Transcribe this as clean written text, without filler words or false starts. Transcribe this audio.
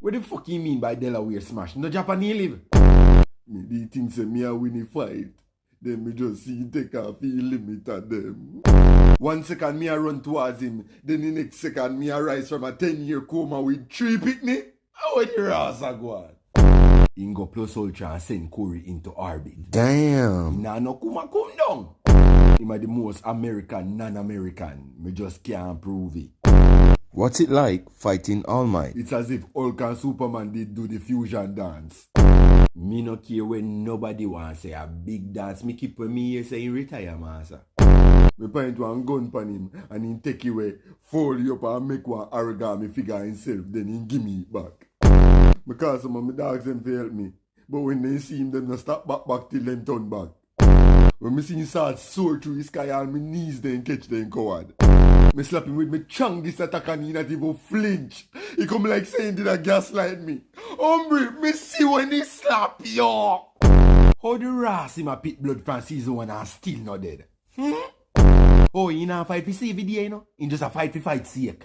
What the fuck you mean by Delaware smash? No Japanese live. Me the things say me a win the fight. Then me just see him take off the limit at them. 1 second me a run towards him. Then the next second me a rise from a 10-year coma with 3 picnic. How would the rasa go on? Ingo plus ultra and send Corey into orbit. Damn. Nah, no come down. Him are the most American, non-American. Me just can't prove it. What's it like fighting All Might? It's as if Hulk and Superman did do the fusion dance. Me no care when nobody wants say a big dance. Me keep when me here say he retire, master. Me point one gun pan him and he take it away, fold you up and make one origami figure himself, then he give me it back. Because some of my dogs them help me. But when they see him, them no stop back till them turn back. When me see him start soar through the sky, all my knees then catch them coward. Me slap him with me chang this attack and he not even flinch. He come like saying did a gaslight me. Hombre, me see when he slap yo. How the ras him a pit blood from season 1 and still not dead? Oh, he not fight for save video, you know? He just a fight for fight sake.